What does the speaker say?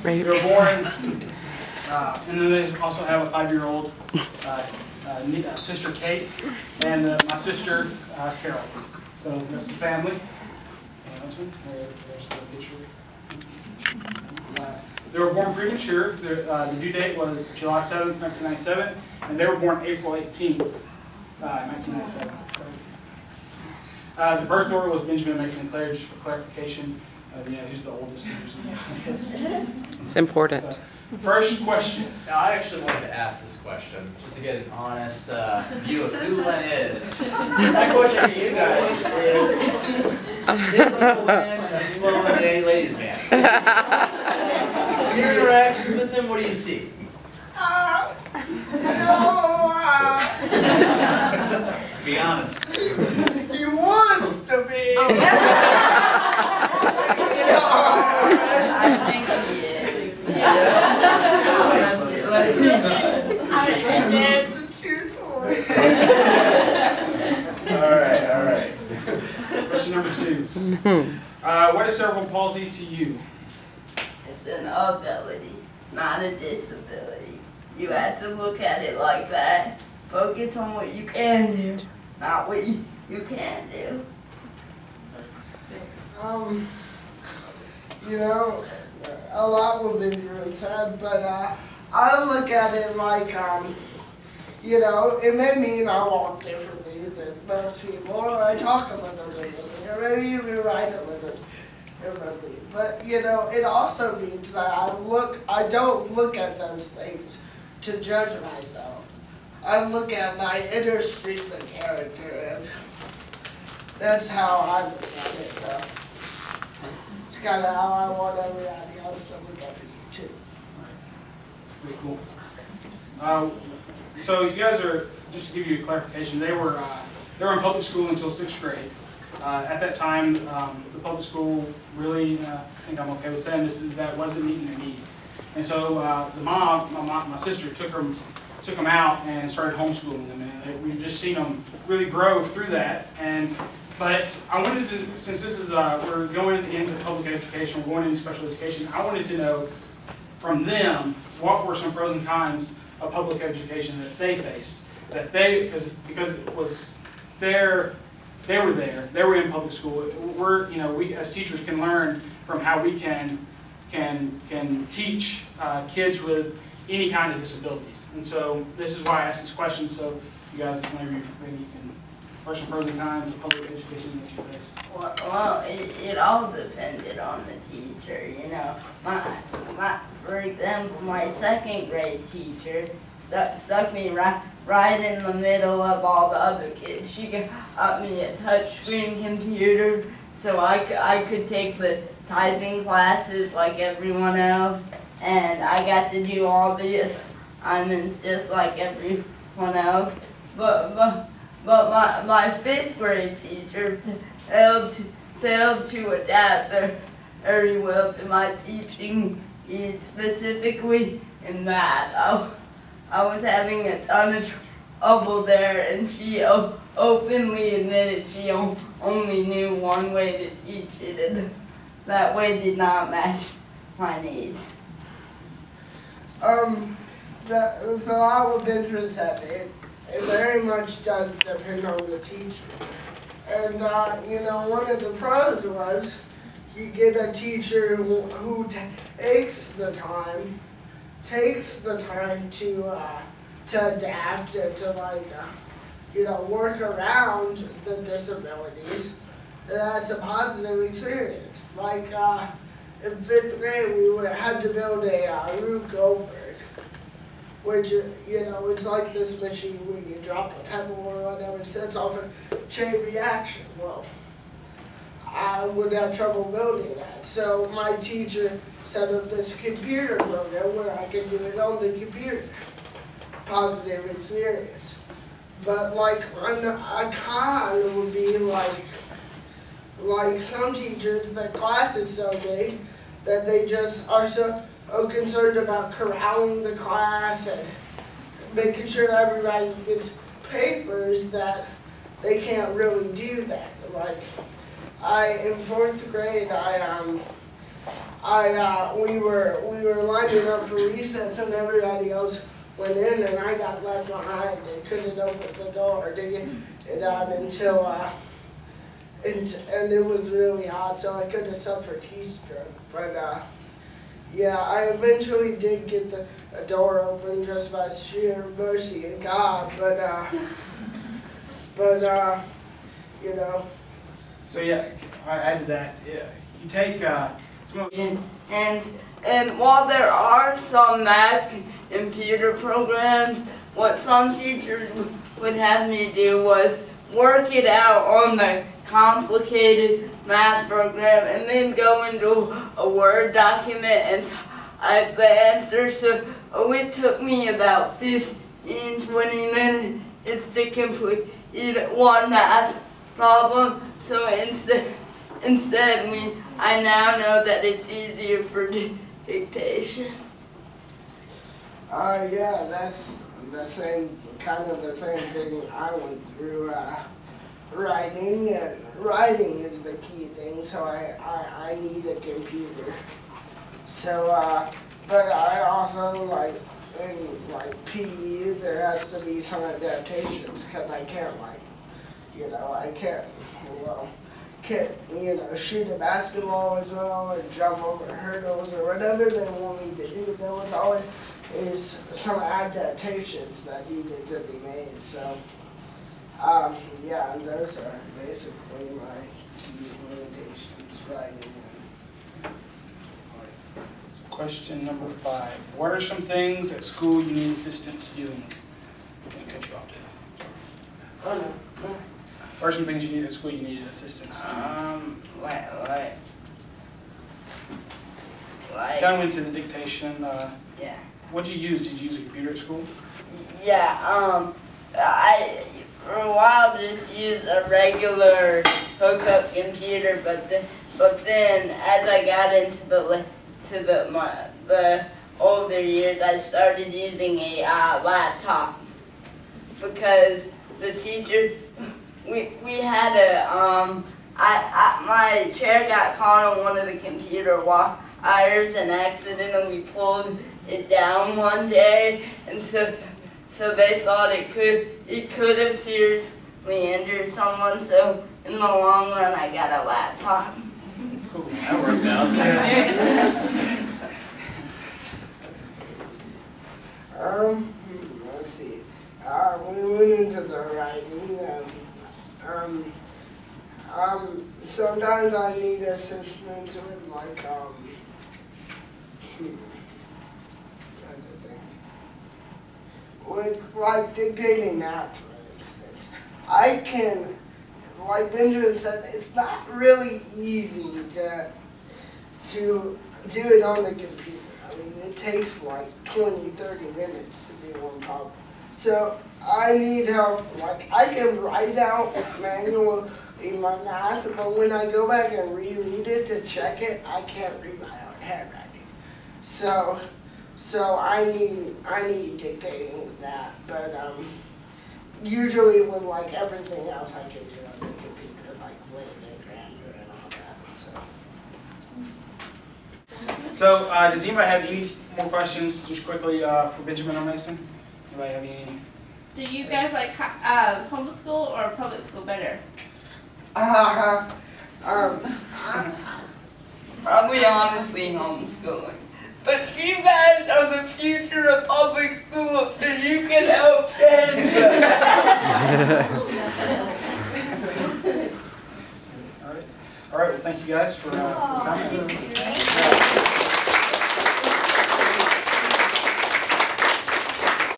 They were born, and then they also have a 5-year-old sister, Kate, and my sister, Carol. So that's the family. There's the picture. They were born premature. The due date was July 7th, 1997, and they were born April 18th, 1997. The birth order was Benjamin Mason and Claire, just for clarification. Who's the oldest? It's important. So, first question. Now, I actually wanted to ask this question, just to get an honest view of who Len is. My question to you guys is Uncle Len a slow and daddy ladies man? Your interactions with him, what do you see? Be honest. He wants to be. I think he is. Yeah. Let's see. I dance the truth for it. All right. Question number 2. What is cerebral palsy to you? It's an ability, not a disability. You have to look at it like that. Focus on what you can do, not what you can't do. A lot will be said, but I look at it like, it may mean I walk differently than most people, or I talk a little differently, or maybe even write a little differently. But, it also means that I don't look at those things to judge myself. I look at my inner strength and character, and that's how I look at it. So it's kind of how I want everybody else to look at me too. Pretty cool. So you guys are, just to give you a clarification, they were in public school until 6th grade. At that time, the public school really, I think I'm okay with saying this, is that wasn't meeting their needs. And so the my sister took them out and started homeschooling them, and we've just seen them really grow through that. But I wanted to, since this is we're going into public education, we're going into special education, I wanted to know from them what were some pros and cons of public education that they faced, that because it was they were in public school. We as teachers can learn from how we can teach kids with any kind of disabilities. And so this is why I asked this question, so you guys maybe you can question pros and cons of public education that you face. Well, it all depended on the teacher, for example, my 2nd grade teacher stuck me right in the middle of all the other kids. She got me a touchscreen computer so I could take the typing classes like everyone else, and I got to do all the assignments just like everyone else. But my 5th grade teacher failed to adapt very well to my teaching needs, specifically in math. I was having a ton of trouble there, and she openly admitted she only knew one way to teach it, and that way did not match my needs. So I would venture that it very much does depend on the teacher. And, one of the pros was you get a teacher who takes the time to adapt and to work around the disabilities. That's a positive experience. Like in 5th grade, we had to build a Rube Goldberg, which it's like this machine where you drop a pebble or whatever, it sets off a chain reaction. Well, I would have trouble building that. So my teacher set up this computer program where I could do it on the computer. Positive experience. But a con would be like some teachers, the class is so big that they just are so concerned about corralling the class and making sure everybody gets papers that they can't really do that. In 4th grade, I we were lining up for recess and everybody else went in and I got left behind and couldn't open the door to get it out until and it was really hot, so I could have suffered heat stroke. But yeah, I eventually did get the door open just by sheer mercy of God. But you know. So yeah, I added that. Yeah, you take some of And while there are some math computer programs, what some teachers would have me do was work it out on the complicated math program and then go into a Word document and type the answer. So it took me about 15, 20 minutes to complete one math problem. So instead I now know that it's easier for dictation. Yeah, that's the same, kind of the same thing I went through. Writing is the key thing, so I need a computer. So, but I also, like, in, like, PE, there has to be some adaptations, because I can't, like, you know, I can't shoot a basketball as well, or jump over hurdles, or whatever they want me to do. There was always some adaptations that needed to be made, so. Yeah, and those are basically my key limitations, writing. So question number 5. What are some things at school you need assistance doing? I'm going to cut you off, Dave. Oh, no. What are some things you need at school you needed assistance doing? Like, Kind of went to the dictation. yeah. What'd you use? Did you use a computer at school? Yeah, I for a while just used a regular hookup computer, but then as I got into the older years, I started using a laptop because the teacher we had a my chair got caught on one of the computer wires and accidentally pulled it down one day, and so they thought it could have seriously injured someone. So in the long run, I got a laptop. Cool. That worked out. Let's see. We went into the writing. Sometimes I need assistance with like trying to think. With like dictating math, for instance. I can, like Benjamin said, it's not really easy to do it on the computer. I mean, it takes like 20, 30 minutes to do one problem. So I need help. Like, I can write out manually my math, but when I go back and reread it to check it, I can't read my own handwriting. So I need dictating with that. But usually with like everything else I can do on the computer, like weight and grammar and all that. So does anybody have any more questions, just quickly, for Benjamin or Mason? Anybody have any? Do you guys like homeschool or public school better? Probably honestly homeschooling. But you guys are the future of public school, so you can help change it. All right. Well, thank you guys for coming.